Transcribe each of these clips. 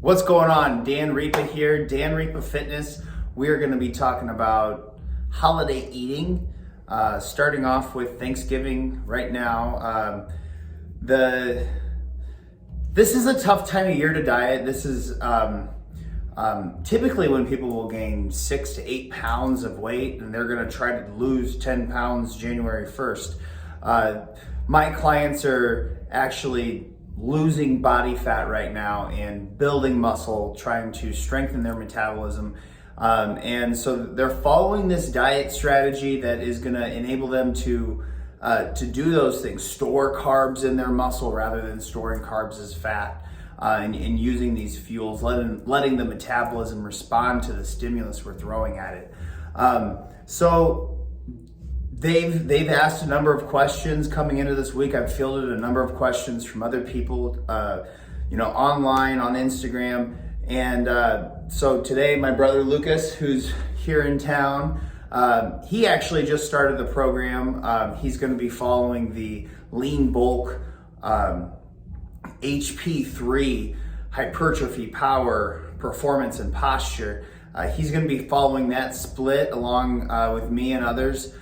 What's going on? Dan Repa here, Dan Repa Fitness. We are going to be talking about holiday eating, starting off with Thanksgiving right now. This is a tough time of year to diet. This is typically when people will gain 6 to 8 pounds of weight, and they're going to try to lose 10 pounds January 1st. My clients are actually losing body fat right now and building muscle, trying to strengthen their metabolism. And so they're following this diet strategy that is going to enable them to do those things, store carbs in their muscle rather than storing carbs as fat, and using these fuels, letting the metabolism respond to the stimulus we're throwing at it. So they've asked a number of questions coming into this week. I've fielded a number of questions from other people, online, on Instagram. And so today, my brother Lucas, who's here in town, he actually just started the program. He's going to be following the Lean Bulk HP3 Hypertrophy Power Performance and Posture. He's going to be following that split along with me and others.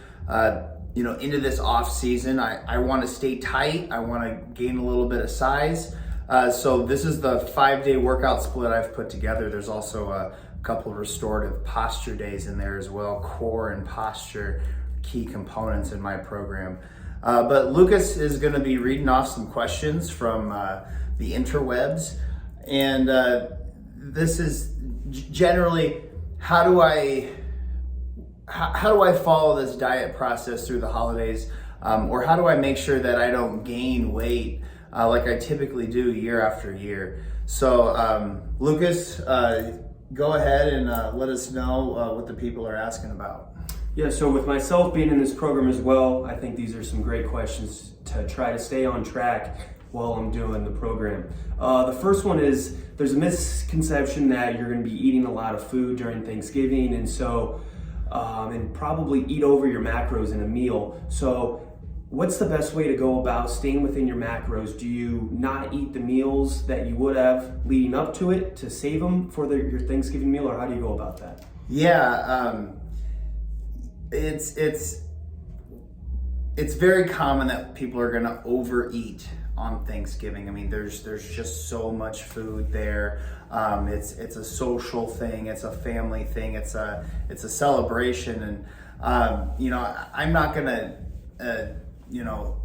Into this off season. I want to stay tight. I want to gain a little bit of size. So this is the 5-day workout split I've put together. There's also a couple of restorative posture days in there as well. Core and posture, key components in my program. But Lucas is going to be reading off some questions from the interwebs. And this is generally, how do I follow this diet process through the holidays, or how do I make sure that I don't gain weight like I typically do year after year? So Lucas, go ahead and let us know what the people are asking about. Yeah, so with myself being in this program as well, I think these are some great questions to try to stay on track while I'm doing the program. The first one is, there's a misconception that you're going to be eating a lot of food during Thanksgiving, and so and probably eat over your macros in a meal. So what's the best way to go about staying within your macros? Do you not eat the meals that you would have leading up to it to save them for your Thanksgiving meal, or how do you go about that? Yeah, it's very common that people are going to overeat on Thanksgiving. I mean, there's just so much food there. It's a social thing. It's a family thing. It's a celebration. And I'm not gonna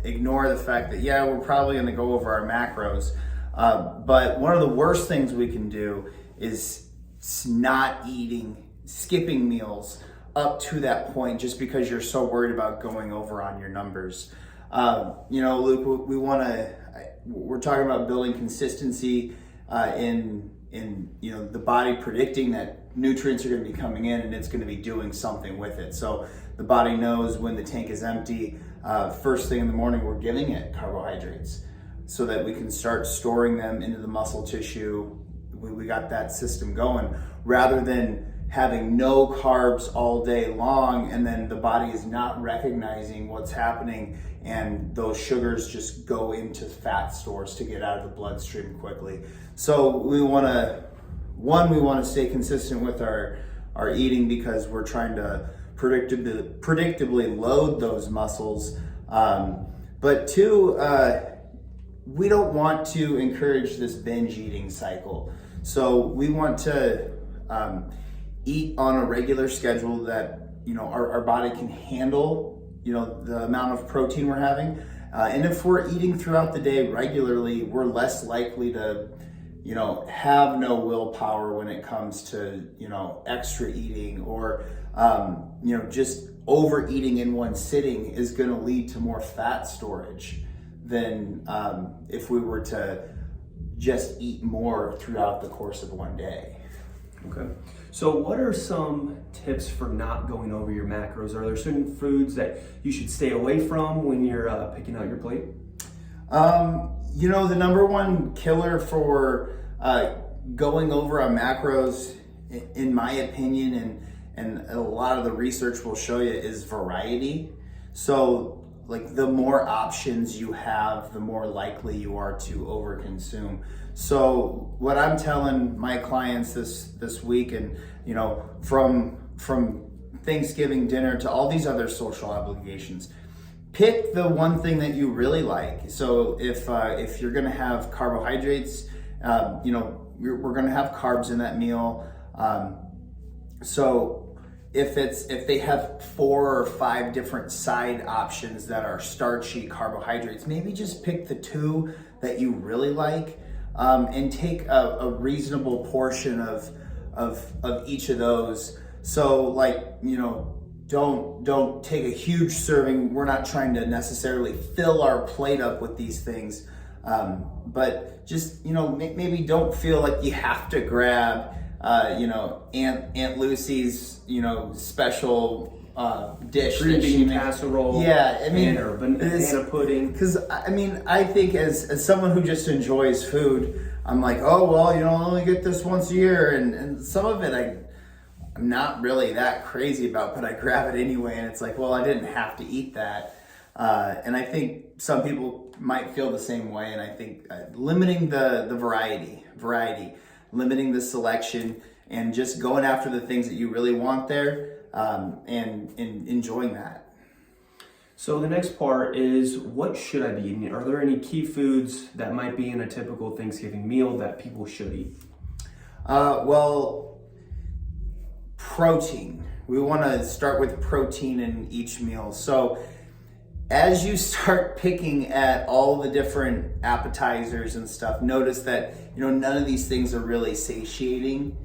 ignore the fact that we're probably gonna go over our macros. But one of the worst things we can do is not skipping meals up to that point just because you're so worried about going over on your numbers. Luke, we're talking about building consistency in the body, predicting that nutrients are going to be coming in and it's going to be doing something with it. So the body knows when the tank is empty. First thing in the morning, we're giving it carbohydrates so that we can start storing them into the muscle tissue. We got that system going, rather than having no carbs all day long and then the body is not recognizing what's happening and those sugars just go into fat stores to get out of the bloodstream quickly. So we want to stay consistent with our eating because we're trying to predictably load those muscles. But two, we don't want to encourage this binge eating cycle. So we want to eat on a regular schedule that our body can handle the amount of protein we're having, and if we're eating throughout the day regularly, we're less likely to have no willpower when it comes to extra eating, or just overeating in one sitting is going to lead to more fat storage than if we were to just eat more throughout the course of one day. Okay. So what are some tips for not going over your macros? Are there certain foods that you should stay away from when you're picking out your plate? The number one killer for going over on macros, in my opinion, and a lot of the research will show you, is variety. So like the more options you have, the more likely you are to overconsume. So what I'm telling my clients this week, and from Thanksgiving dinner to all these other social obligations, pick the one thing that you really like. So if you're going to have carbohydrates, we're going to have carbs in that meal. So if they have 4 or 5 different side options that are starchy carbohydrates, maybe just pick the 2 that you really like, and take a reasonable portion of each of those. So don't take a huge serving. We're not trying to necessarily fill our plate up with these things, but just maybe don't feel like you have to grab Aunt Lucy's special dish, green bean casserole. Yeah, I mean, or banana pudding. Because I think as someone who just enjoys food, I'm like, oh well, I only get this once a year, and some of it I'm not really that crazy about, but I grab it anyway, and it's like, well, I didn't have to eat that. And I think some people might feel the same way, and I think limiting the variety, limiting the selection, and just going after the things that you really want there, and enjoying that. So the next part is, what should I be eating? Are there any key foods that might be in a typical Thanksgiving meal that people should eat? Well, protein. We want to start with protein in each meal. So as you start picking at all the different appetizers and stuff, notice that none of these things are really satiating.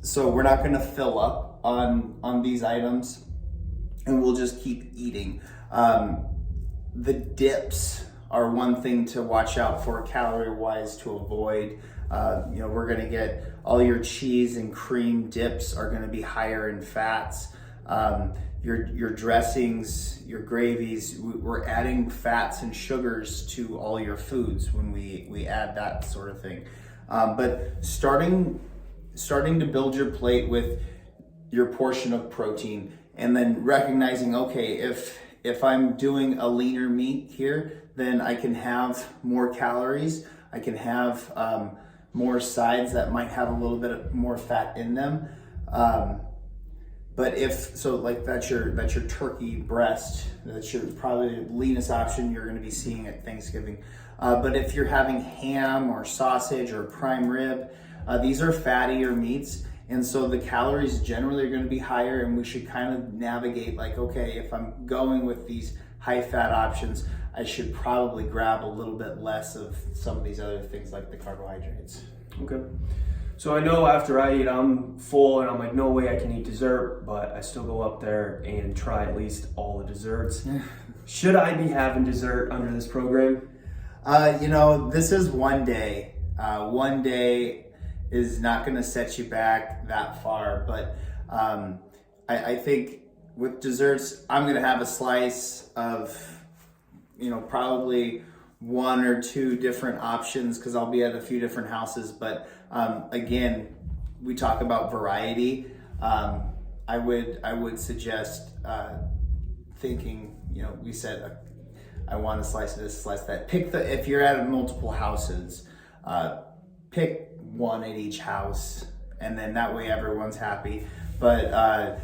So we're not going to fill up on these items, and we'll just keep eating. The dips are one thing to watch out for calorie-wise, to avoid. We're going to get all your cheese and cream dips are going to be higher in fats. Your dressings, your gravies, we're adding fats and sugars to all your foods when we add that sort of thing. But starting to build your plate with your portion of protein, and then recognizing, okay, if I'm doing a leaner meat here, then I can have more calories. I can have more sides that might have a little bit more fat in them. But that's your turkey breast. That's your probably leanest option you're going to be seeing at Thanksgiving. But if you're having ham or sausage or prime rib, these are fattier meats, and so the calories generally are going to be higher. And we should kind of navigate okay, if I'm going with these high fat options, I should probably grab a little bit less of some of these other things like the carbohydrates. Okay. So I know after I eat, I'm full, and I'm like, no way I can eat dessert, but I still go up there and try at least all the desserts. Should I be having dessert under this program? This is one day. One day is not going to set you back that far, but I think with desserts, I'm going to have a slice of, probably 1 or 2 different options, because I'll be at a few different houses. But again, we talk about variety. I would suggest thinking, we said I want a slice of this, slice of that. If you're at multiple houses, pick 1 at each house, and then that way everyone's happy. But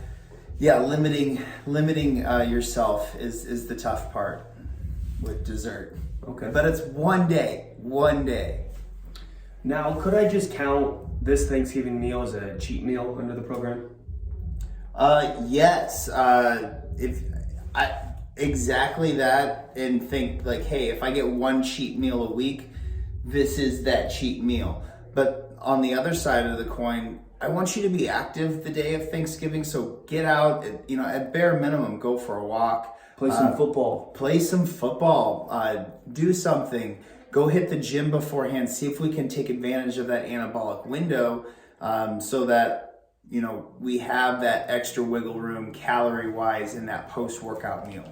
limiting yourself is the tough part with dessert. Okay. But it's one day. Now, could I just count this Thanksgiving meal as a cheat meal under the program? Yes. Exactly that, and think hey, if I get 1 cheat meal a week, this is that cheat meal. But on the other side of the coin, I want you to be active the day of Thanksgiving. So get out, at bare minimum, go for a walk. Play some football. Do something. Go hit the gym beforehand. See if we can take advantage of that anabolic window, so that we have that extra wiggle room calorie-wise in that post-workout meal.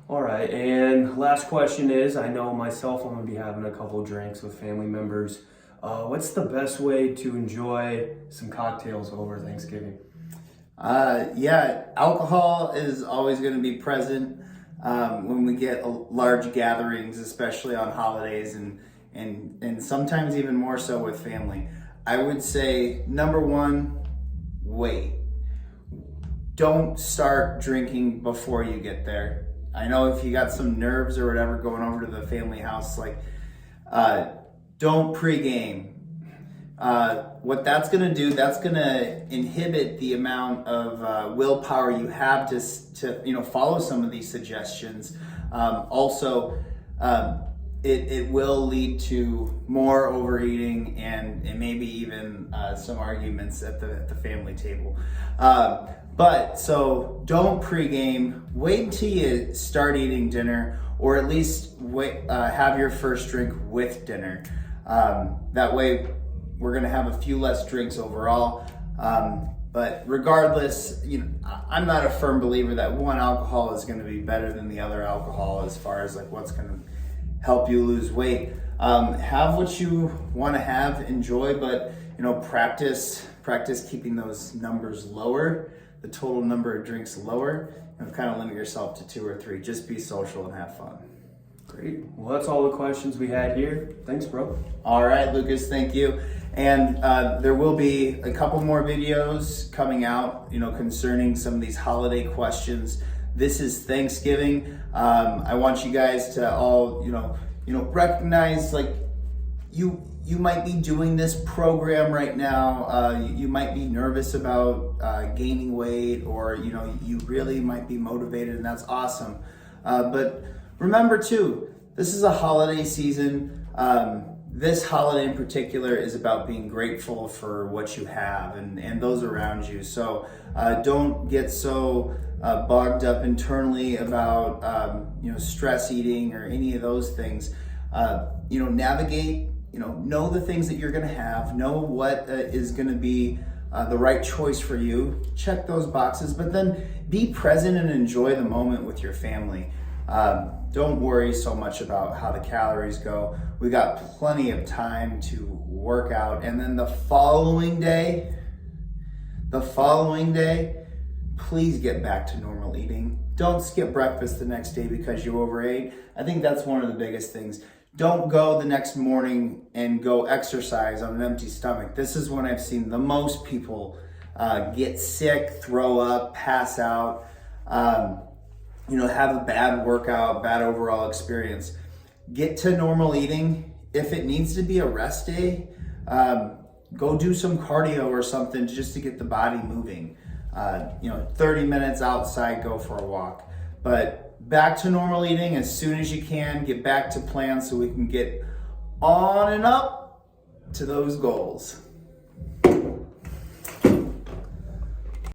All right, and last question is, I know myself, I'm going to be having a couple drinks with family members. What's the best way to enjoy some cocktails over Thanksgiving? Alcohol is always going to be present when we get large gatherings, especially on holidays, and and sometimes even more so with family. I would say number one, wait. Don't start drinking before you get there. I know if you got some nerves or whatever going over to the family house, like, don't pregame. What that's gonna do, that's gonna inhibit the amount of willpower you have to follow some of these suggestions. It will lead to more overeating and maybe even some arguments at the family table. So don't pregame. Wait until you start eating dinner, or at least have your first drink with dinner. That way, we're gonna have a few less drinks overall. But regardless, I'm not a firm believer that one alcohol is gonna be better than the other alcohol as far as like what's gonna help you lose weight. Have what you want to have, enjoy, but practice keeping those numbers lower, the total number of drinks lower, and kind of limit yourself to 2 or 3. Just be social and have fun. Great. Well, that's all the questions we had here. Thanks, bro. All right, Lucas, thank you. And there will be a couple more videos coming out, concerning some of these holiday questions. This is Thanksgiving. I want you guys to all, recognize, like, you might be doing this program right now. You might be nervous about gaining weight, or you really might be motivated, and that's awesome. But remember too, this is a holiday season. This holiday in particular is about being grateful for what you have and those around you. So don't get so bogged up internally about stress eating or any of those things. Navigate. Know the things that you're going to have. Know what is going to be the right choice for you. Check those boxes, but then be present and enjoy the moment with your family. Don't worry so much about how the calories go. We got plenty of time to work out. And then the following day, please get back to normal eating. Don't skip breakfast the next day because you overate. I think that's one of the biggest things. Don't go the next morning and go exercise on an empty stomach. This is when I've seen the most people get sick, throw up, pass out, have a bad workout, bad overall experience. Get to normal eating. If it needs to be a rest day, go do some cardio or something just to get the body moving. 30 minutes outside, go for a walk. But back to normal eating as soon as you can. Get back to plan so we can get on and up to those goals.